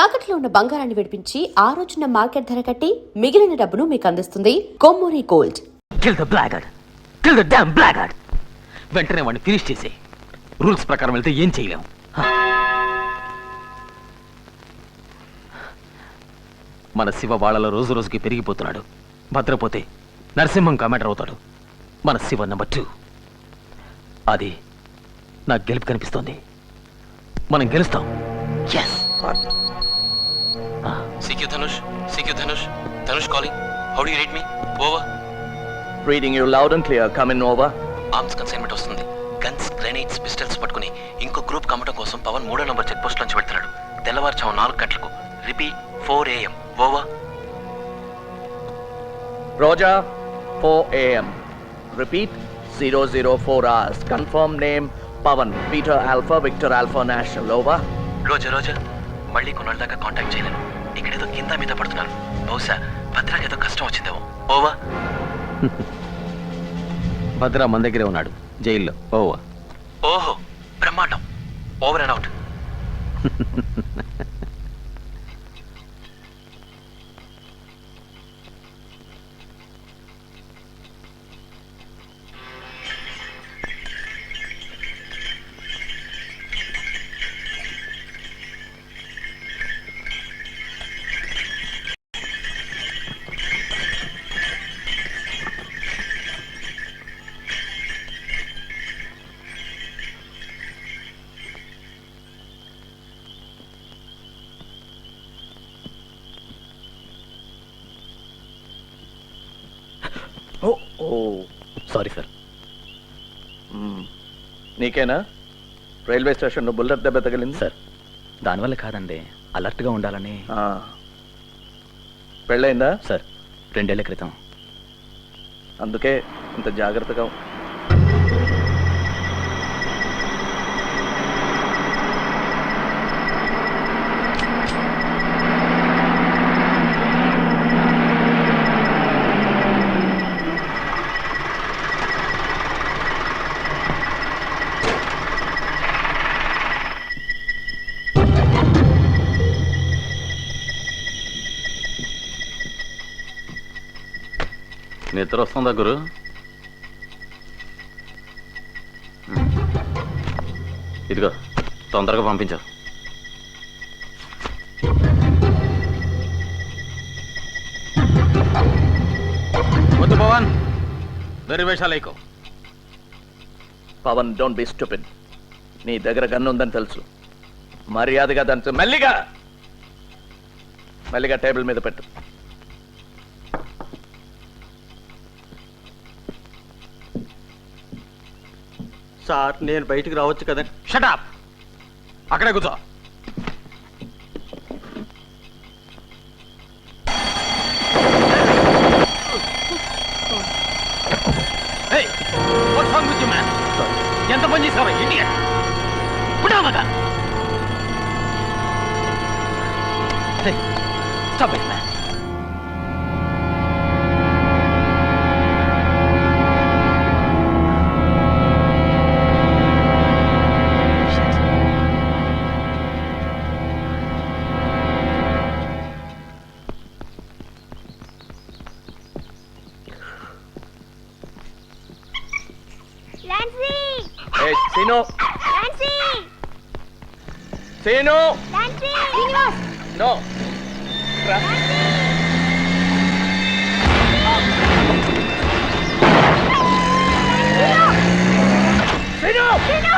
తాకట్లో ఉన్న బంగారాన్ని విడిపించి ఆ రోజున మార్కెట్ ధర కట్టి మిగిలిన డబ్బును మీకు అందిస్తుంది Kommuri gold. Kill the blackguard. Kill the damn blackguard. వెంటనే వాడిని ఫినిష్ చేసే. రూల్స్ ప్రకారం వెళ్తే ఏం చేయలేము. మన శివ వాళ్ళలో రోజు రోజుకి పెరిగిపోతున్నాడు. భద్రపోతే నరసింహం కమాండర్ అవుతాడు. మన శివ నెంబర్ 2. అది నాకు గెలుపు కనిపిస్తోంది. మనం గెలుస్తాం. Yes. CQ Dhanush. CQ Dhanush. Dhanush calling. How do you read me? Over. Reading you loud and clear. Come in, over. Arms consignment వస్తుంది. గన్స్, గ్రెనేడ్స్, పిస్టల్స్ పట్టుకుని ఇంకో గ్రూప్ కమ్మటం కోసం పవన్ 3వ నంబర్ చెక్ పోస్ట్ నుంచి వెళ్తున్నాడు. తెల్లవారుజాము 4 గంటలకు. Repeat 4 AM. Over. Roger. 4 AM. Repeat. 004 hours. Confirm name. Pavan. Peter Alpha. Victor Alpha National. Over. రోజా మళ్ళీ కొన్నాళ్ళ దాకా కాంటాక్ట్ చేయలేను. ఇక్కడేదో కింద మీద పడుతున్నాను. బహుశా భద్రాకి ఏదో కష్టం వచ్చిందేమో. ఓవర్. భద్ర మన దగ్గరే ఉన్నాడు జైల్లో. ఓవా. ఓహో బ్రహ్మాండం. Over and out. Sorry sir. నీకేనా రైల్వే స్టేషన్లో బుల్లెట్ దెబ్బ తగిలింది? సార్ దానివల్ల కాదండి, అలర్ట్గా ఉండాలని. పెళ్ళయిందా? సార్ 2 ఏళ్ల క్రితం. అందుకే ఇంత జాగ్రత్తగా నిద్ర వస్తుందా గురు? ఇదిగో తొందరగా పంపించావు. వద్దు పవన్, దరివేషాలేకో. Pawan, don't be stupid. నీ దగ్గర గన్ను ఉందని తెలుసు. మర్యాదగా దాని మెల్లిగా టేబుల్ మీద పెట్టు. సార్ నేను బయటికి రావచ్చు కదా? షట్ అప్, అక్కడే కూర్చో. ఎంత పని చేసావా ఇడియట్? పుడవగా stop it man. Hey, Sino! Nancy! Sino! Nancy! Srinivas! No! Sino! Sino!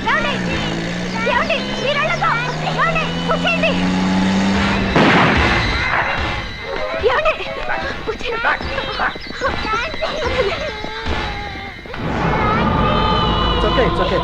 Levanడి! లేవండి! మీరు వెళ్ళొద్దు! లేవండి! కూర్చోండి! లేవండి! కూర్చోండి! It's okay.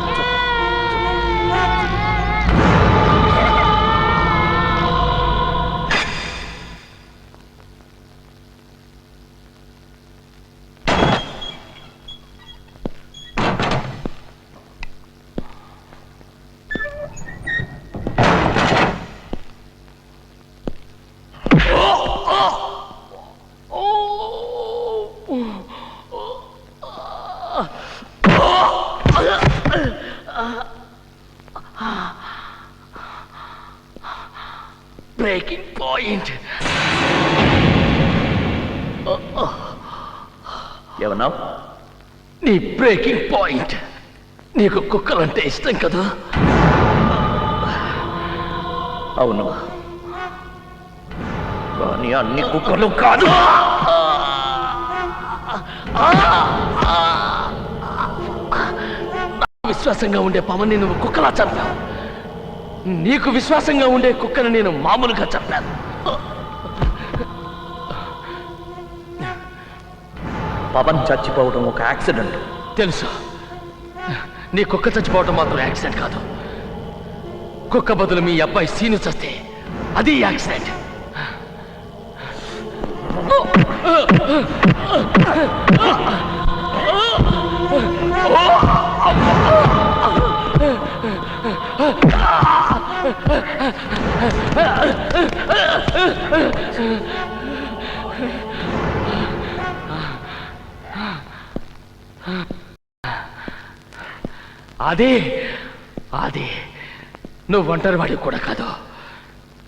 Breaking point. ఏమన్నావు? నీ బ్రేకింగ్ పాయింట్. నీకు కుక్కలంటే ఇష్టం కదా? అవును, కానీ అన్ని కుక్కలు కాదు. విశ్వాసంగా ఉండే పవన్ని నువ్వు కుక్కలా చంపావు. నీకు విశ్వాసంగా ఉండే కుక్కను నేను మామూలుగా చంపాను. పవన్ చచ్చిపోవడం ఒక యాక్సిడెంట్. తెలుసు. నీ కుక్క చచ్చిపోవడం మాత్రం యాక్సిడెంట్ కాదు. కుక్క బదులు మీ అబ్బాయి సీను చస్తే అది యాక్సిడెంట్. అదే అదే నువ్వు ఒంటరివాడి కూడా కాదు.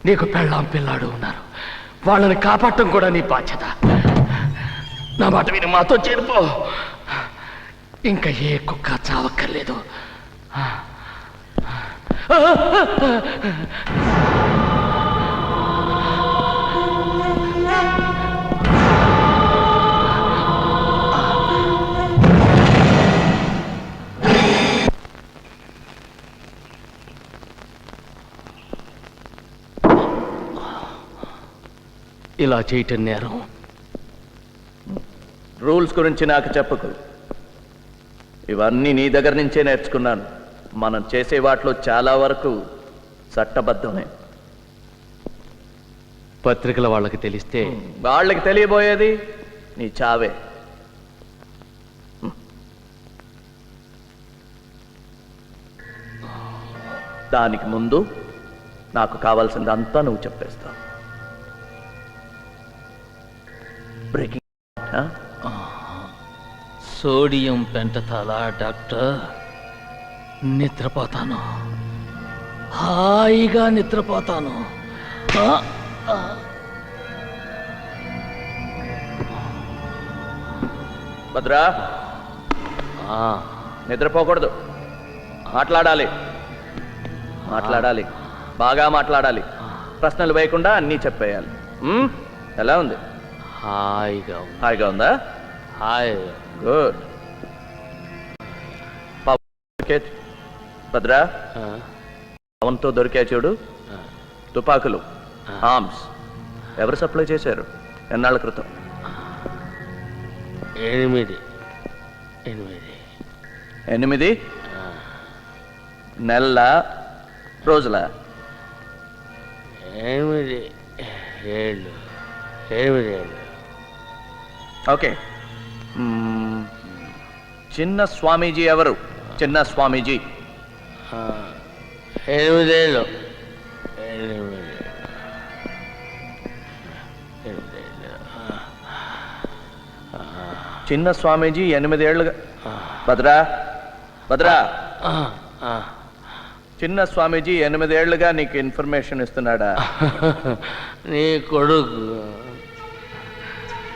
నీకు పెళ్ళాం పిల్లాడు ఉన్నారు. వాళ్ళని కాపాడటం కూడా నీ బాధ్యత. నా మాట విని మాతో చేరిపో. ఇంకా ఏ కుక్క చావక్కర్లేదు. ఇలా చేయటం నేరం. రూల్స్ గురించి నాకు చెప్పకు. ఇవన్నీ నీ దగ్గర నుంచే నేర్చుకున్నాను. మనం చేసే వాటిలో చాలా వరకు చట్టబద్ధమే. పత్రికల వాళ్ళకి తెలిస్తే వాళ్ళకి తెలియబోయేది నీ చావే. దానికి ముందు నాకు కావాల్సిందంతా నువ్వు చెప్పేస్తావు. బ్రేకింగ్ సోడియం పెంటతాలా డాక్టర్? నిద్రపోతాను, హాయిగా నిద్రపోతాను. భద్రా, నిద్రపోకూడదు. మాట్లాడాలి, మాట్లాడాలి, బాగా మాట్లాడాలి. ప్రశ్నలు వేయకుండా అన్నీ చెప్పేయాలి. ఎలా ఉంది? హాయిగా హాయిగా ఉందా? హాయిగా. గుడ్. భద్రా, పవన్తో దొరికా చూడు తుపాకులు, ఆర్మ్స్. ఎవరు సప్లై చేశారు? ఎన్నాళ్ళ క్రితం? 8 నెలల రోజుల? 8 ఏళ్ళు. ఓకే. చిన్న స్వామీజీ ఎవరు? చిన్న స్వామీజీ 8 ఏళ్ళు. చిన్న స్వామీజీ 8 ఏళ్ళుగా. భద్రా, భద్రా, చిన్న స్వామీజీ 8 ఏళ్ళుగా నీకు ఇన్ఫర్మేషన్ ఇస్తున్నాడా? నీ కొడుకు.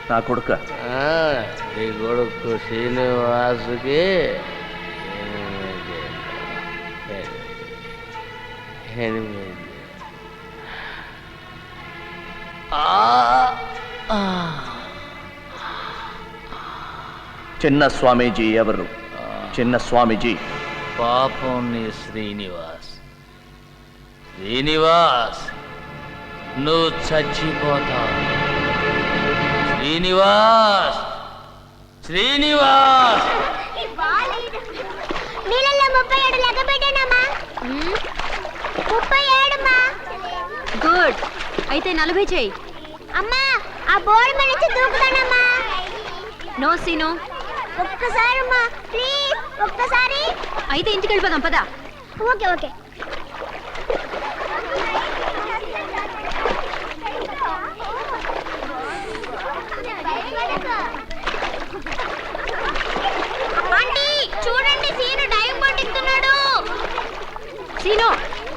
నా కొడుక? నీ కొడుకు శ్రీనివాసుకి 8. చిన్న స్వామీజీ ఎవరు? చిన్న స్వామీజీ పాపం నీ శ్రీనివాస్. శ్రీనివాస్, నువ్వు చచ్చిపోతావు. శ్రీనివాస్, శ్రీనివాస్. నీళ్ళల్లో 37 లెక్క పెట్టానమ్మా. 37 గుడ్. అయితే 40 చేయి. అమ్మా, ఆ బోర్డు మీద నుంచి దూకుతానమ్మా. No scene. ఒక్కసారి అమ్మా, ప్లీజ్ ఒక్కసారి. అయితే ఇంటికి వెళ్ళిపోదాం పదా. Okay okay. ఆంటీ చూడండి, సీను డైవ్ బోట్ ఎక్కుతున్నాడు. సీను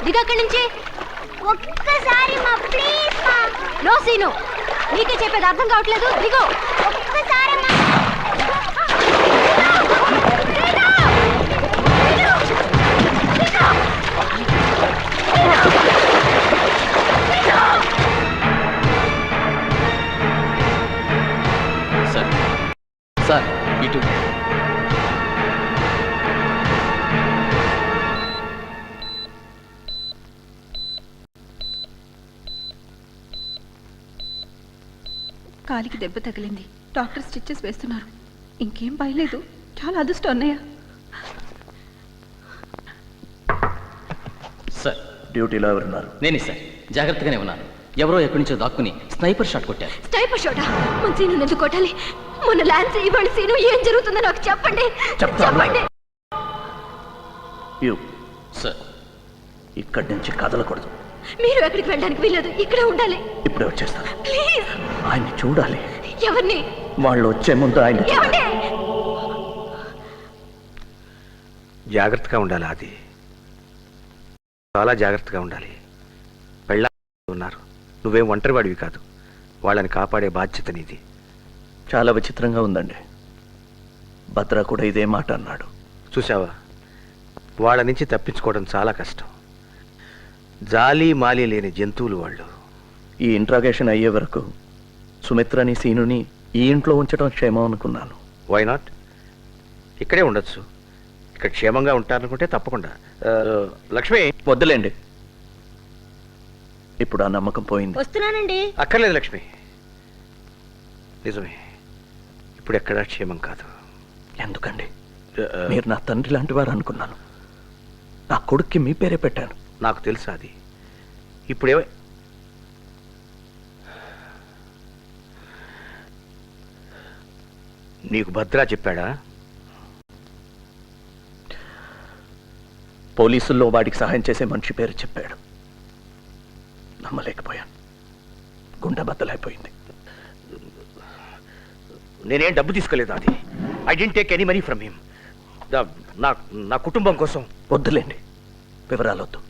దిగక్కడి నుంచి. ఒక్కసారి మా ప్లీజ్. సీను, నీకే చెప్పేది అర్థం కావట్లేదు. దిగు. సార్ సార్ ఇటు కాలికి దెబ్బ తగిలింది. డాక్టర్ స్టిచెస్ వేస్తున్నారు. ఇంకేం భయలేదు. చాలా అదృష్టం అన్నయ్య. సార్ డ్యూటీలో ఎవరున్నారు? నేనే సార్, జాగ్రత్తగానే ఉన్నాను. ఎవరో ఎక్కడి నుంచో దాక్కుని స్నైపర్ షాట్ కొట్టారు. స్టైపర్ షాటా? మన సీను ఎందుకు కొట్టాలి? మన ల్యాన్స్ ఇవాళ సీను ఏం జరుగుతుందో నాకు చెప్పండి. చెప్పండి. సార్ ఇక్కడి నుంచి కదలకూడదు. మీరు ఎక్కడికి వెళ్ళడానికి వీలేదు, ఇక్కడే ఉండాలి. ఇప్పుడే వచ్చేస్తాను. ప్లీజ్. ఆయన్ని చూడాలి. ఎవరిని? వాళ్ళు వచ్చే ముందు ఆయన ఏమండి? జాగ్రత్తగా ఉండాలి. అది చాలా జాగ్రత్తగా ఉండాలి. పెళ్ళ ఉన్నారు, నువ్వేం ఒంటరివాడివి కాదు. వాళ్ళని కాపాడే బాధ్యత నీది. చాలా విచిత్రంగా ఉందండి. భద్ర కూడా ఇదే మాట అన్నాడు. చూసావా, వాళ్ళ నుంచి తప్పించుకోవడం చాలా కష్టం. జాలి మాలి లేని జంతువులు వాళ్ళు. ఈ ఇంట్రాగేషన్ అయ్యే వరకు సుమిత్రని సీనుని ఈ ఇంట్లో ఉంచడం క్షేమం అనుకున్నాను. Why not? ఇక్కడే ఉండొచ్చు. ఇక్కడ క్షేమంగా ఉంటారనుకుంటే తప్పకుండా. లక్ష్మి, వద్దులేండి, ఇప్పుడు ఆ నమ్మకం పోయింది. వస్తున్నానండి. అక్కర్లేదు లక్ష్మి. నిజమే, ఇప్పుడు ఎక్కడా క్షేమం కాదు. ఎందుకండి? మీరు నా తండ్రి లాంటి వారు అనుకున్నాను. నా కొడుక్కి మీ పేరే పెట్టాను. నాకు తెలుసా అది. ఇప్పుడే నీకు భద్రా చెప్పాడా? పోలీసుల్లో వాడికి సహాయం చేసే మనిషి పేరు చెప్పాడు. నమ్మలేకపోయాను. గుండె బద్దలైపోయింది. నేనేం డబ్బు తీసుకోలేదు. అది I didn't take any money from him. నా కుటుంబం కోసం. వద్దులేండి, వివరాలు వద్దు.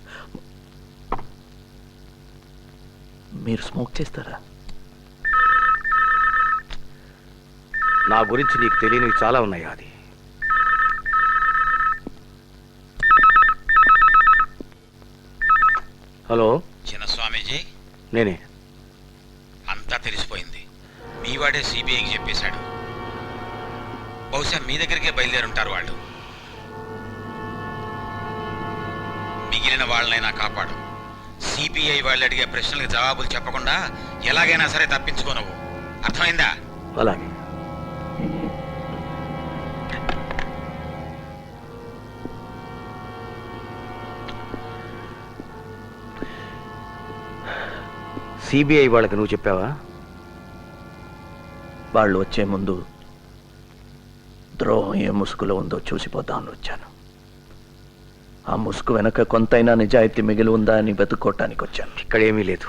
మీరు స్మోక్ చేస్తారా? నా గురించి నీకు తెలియనివి చాలా ఉన్నాయి. అది హలో, చిన్న స్వామీజీ, నేనే. అంతా తెలిసిపోయింది. మీవాడే సిబిఐకి చెప్పేశాడు. బహుశా మీ దగ్గరికే బయలుదేరుంటారు వాళ్ళు. మిగిలిన వాళ్ళనైనా కాపాడు. సిబిఐ వాళ్ళు అడిగే ప్రశ్నలకు జవాబులు చెప్పకుండా ఎలాగైనా సరే తప్పించుకో. నువ్వు అర్థమైందా? అలాగే. సిబిఐ వాళ్ళకి నువ్వు చెప్పావా? వాళ్ళు వచ్చే ముందు ద్రోహం ఏ ముసుగులో ఉందో చూసిపోదామని వచ్చాను. ఆ ముసుగు వెనక కొంతైనా నిజాయితీ మిగిలి ఉందా అని వెతుక్కోవటానికి వచ్చాను. ఇక్కడేమీ లేదు.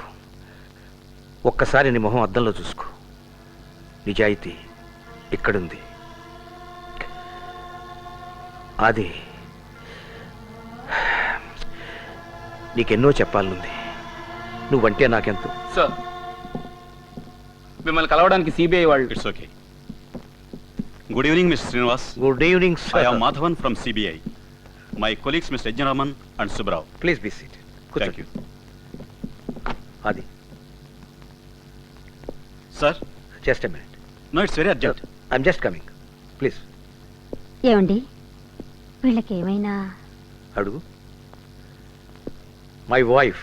ఒక్కసారి నీ మొహం అద్దంలో చూసుకో. నిజాయితీ ఇక్కడుంది. అది నీకెన్నో చెప్పాలనుంది. నువ్వంటే నాకెంతో. సార్, మిమ్మల్ని కలవడానికి సిబిఐ వాళ్ళు. It's okay. Good evening, Mr. Srinivas. Good evening I am Madhavan from CBI. My colleagues, Mr. Ejnaraman and Subrao. Please be seat. Thank you. అది Sir? Just a minute. No, it's very urgent. I'm just coming. Please ఏమండి, వీళ్ళకి ఏమైనా? అడుగు. My wife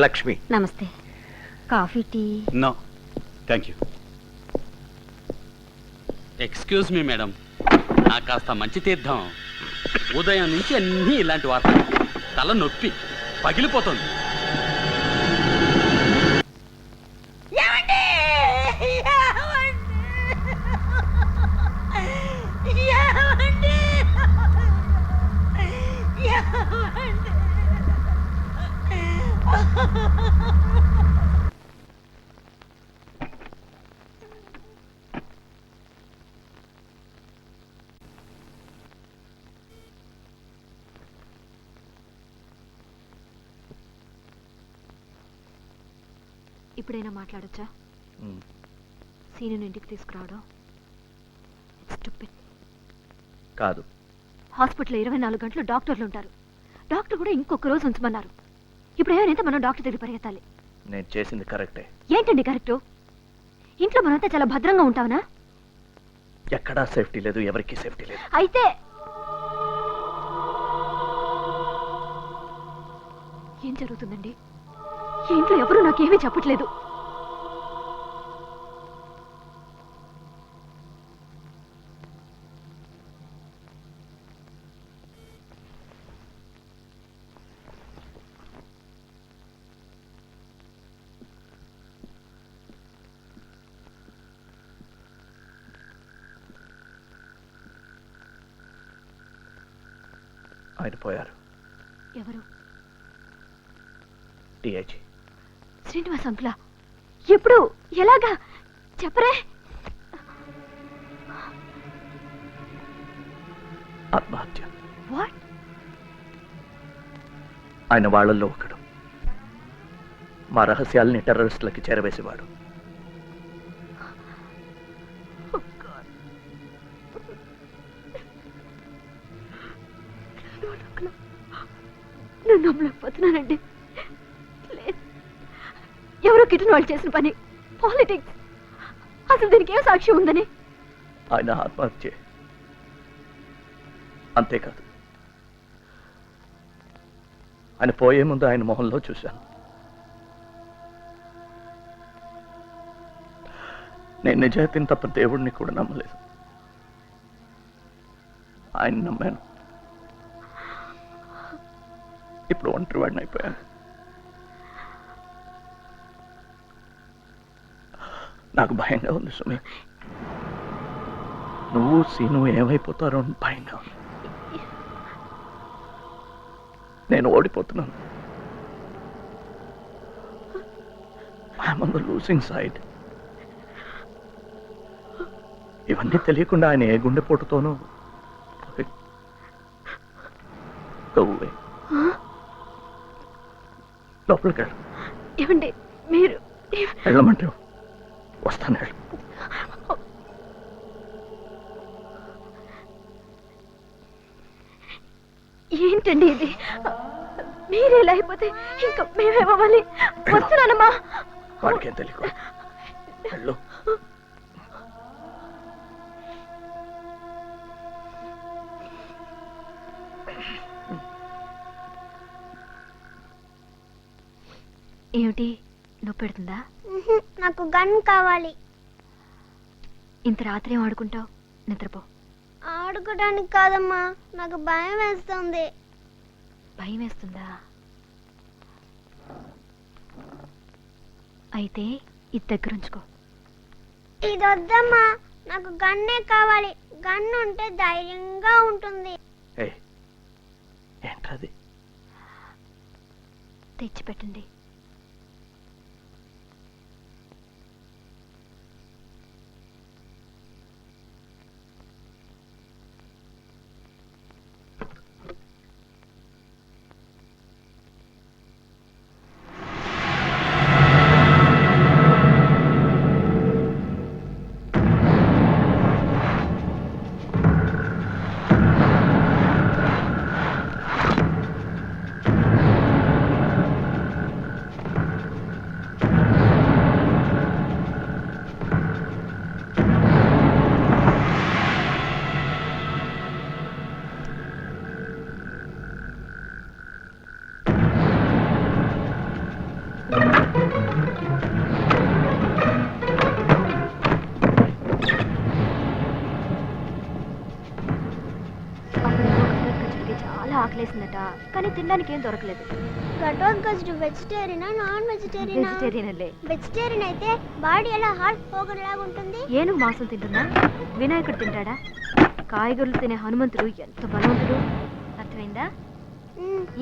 Lakshmi. నమస్తే. Coffee, tea? No. Thank you. Excuse me madam, నాకు కాస్త మంచి తీర్థం. ఉదయం నుంచి అన్నీ ఇలాంటి వార్త. తల నొప్పి పగిలిపోతుంది. ఇప్పుడైనా మాట్లాడొచ్చా? సీనుని ఇంటికి తీసుకురావడం స్టూపిడ్. కాదు, హాస్పిటల్లో 24 గంటలు డాక్టర్లు ఉంటారు. డాక్టర్ కూడా ఇంకొక రోజు ఉంచమన్నారు. ఇప్పుడు ఏమైనా మనం డాక్టర్ దగ్గర పరిగెత్తాలి. నేను చేసింది కరెక్టే. ఏంటండి కరెక్టు? ఇంట్లో మనంతా చాలా భద్రంగా ఉంటావునా? ఎక్కడా సేఫ్టీ లేదు, ఎవరికీ సేఫ్టీ లేదు. అయితే ఏం జరుగుతుందండి? ఈ ఇంట్లో ఎవరు నాకేమీ చెప్పట్లేదు. ఆయన పోయారు. ఎవరు? డిఐజీ శ్రీనివాస్ అంకులా? ఎప్పుడు? ఎలాగా? చెప్పరే. ఆత్మహత్య. వాట్? ఆయన వాళ్ళల్లో ఒకడు. మా రహస్యాల్ని టెర్రరిస్టులకి చేరవేసేవాడు. నేను నమ్మలేకపోతున్నానండి. లేదు, ఎవరో కిటన్ వాళ్ళు చేసిన పని. పాలిటిక్స్. అసలు దీనికి ఏం సాక్ష్యం ఉందని? ఆయన ఆత్మహత్య. అంతేకాదు, ఆయన పోయే ముందు ఆయన మొహంలో చూశాను. నేను నిజాయితీని తప్ప దేవుడిని కూడా నమ్మలేదు. ఆయన నమ్మాను. ఇప్పుడు ఒంటరి వాడిని అయిపోయాను. నాకు భయంగా ఉంది సుమి. నువ్వు సీను ఏమైపోతారో అని భయంగా ఉంది. నేను ఓడిపోతున్నాను. I'm on the losing side. ఇవన్నీ తెలియకుండా ఆయన ఏ గుండెపోటుతోనూ లోపలికి వెళ్ళు. ఏమండి మీరు? వెళ్ళమంటే వస్తాను. వెళ్ళు. ఏంటండి ఇది? మీరే ఇలా అయిపోతే ఇంకా మేమేమవ్వాలి? వస్తున్నానమ్మా. వాడికేం తెలియదు. వెళ్ళు. ఏమిటి నొప్పి పెడుతుందా? నాకు గన్ కావాలి. ఇంత రాత్రి ఏం ఆడుకుంటావు? నిద్రపో. ఆడుకోవడానికి కాదమ్మా, నాకు భయం వేస్తుంది. భయం వేస్తుందా? అయితే ఇది దగ్గరుంచుకో. ఇది వద్దమ్మా, నాకు గన్నే కావాలి. గన్ ఉంటే ధైర్యంగా ఉంటుంది. ఏంటది? తెచ్చిపెట్టండి. ఆకలేసిందట, కానీ తినడానికి ఏం దొరకలేదు. ఘటోత్కచుడు వెజిటేరియనా నాన్ వెజిటేరియనా? వెజిటేరియన్లే. వెజిటేరియన్ అయితే బాడీ ఎలా హార్ట్ పోగన్ లాగా ఉంటుంది. ఏనుగు మాంసం తింటున్నా? వినాయకుడు తింటాడా? కాయగూరలు తినే హనుమంతుడు ఎంత బలవంతుడు. అర్థమైందా?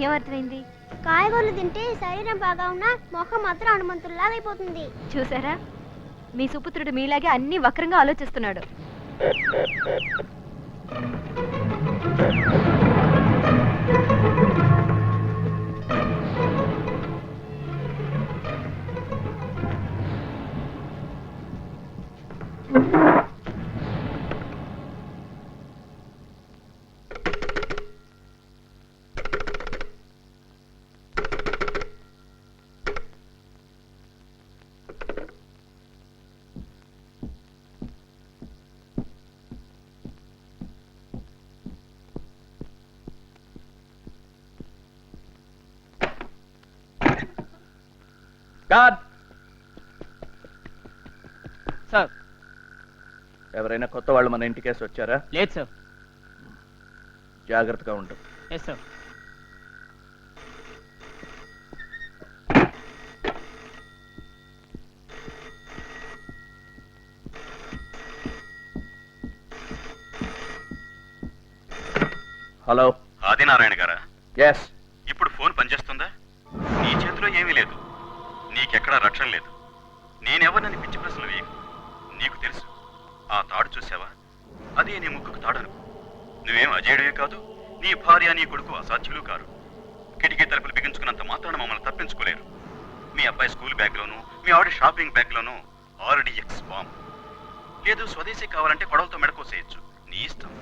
ఏం అర్థమైంది? కాయగూరలు తింటే శరీరం బాగా ఉన్నా మొహం మాత్రం హనుమంతుడిలాగా అయిపోతుంది. చూసారా, మీ సుపుత్రుడు మీలాగే అన్ని వక్రంగా ఆలోచిస్తున్నాడు. సార్ ఎవరైనా కొత్త వాళ్ళు మన ఇంటికేసి వచ్చారా? లేదు సార్. జాగ్రత్తగా ఉండు. Yes sir. హలో, ఆదినారాయణ గారా? ఎస్. ఇప్పుడు ఫోన్ పనిచేస్తుందా? నీ చేతిలో ఏమీ లేదు, నీకెక్కడా రక్షణ లేదు. నేనెవరినని పిచ్చి ప్రశ్నలు వేయకు. నీకు తెలుసు, ఆ తాడు చూసావా? అదే నీ ముక్కుకు తాడను. నువ్వేం అజేయుడే కాదు, నీ భార్య నీ కొడుకు అసాధ్యులు కారు. కిటికీ తలుపులు బిగించుకున్నంత మాత్రాన మమ్మల్ని తప్పించుకోలేరు. మీ అబ్బాయి స్కూల్ బ్యాగ్లోనూ మీ ఆవిడ షాపింగ్ బ్యాగ్లోనూ RDX బాంబ్. లేదు స్వదేశీ కావాలంటే కొడవలతో మెడకోసేయచ్చు, నీ ఇష్టం.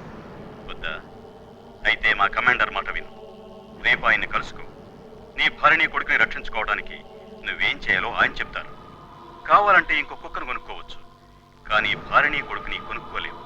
వద్దా? అయితే మా కమాండర్ మాట విను. రేపు ఆయన్ని కలుసుకో. నీ భార్యని కొడుకుని రక్షించుకోవడానికి నువ్వేం చేయాలో ఆయన చెప్తారు. కావాలంటే ఇంకో కుక్కను కొనుక్కోవచ్చు, కానీ భార్యని కొడుకుని కొనుక్కోలేవు.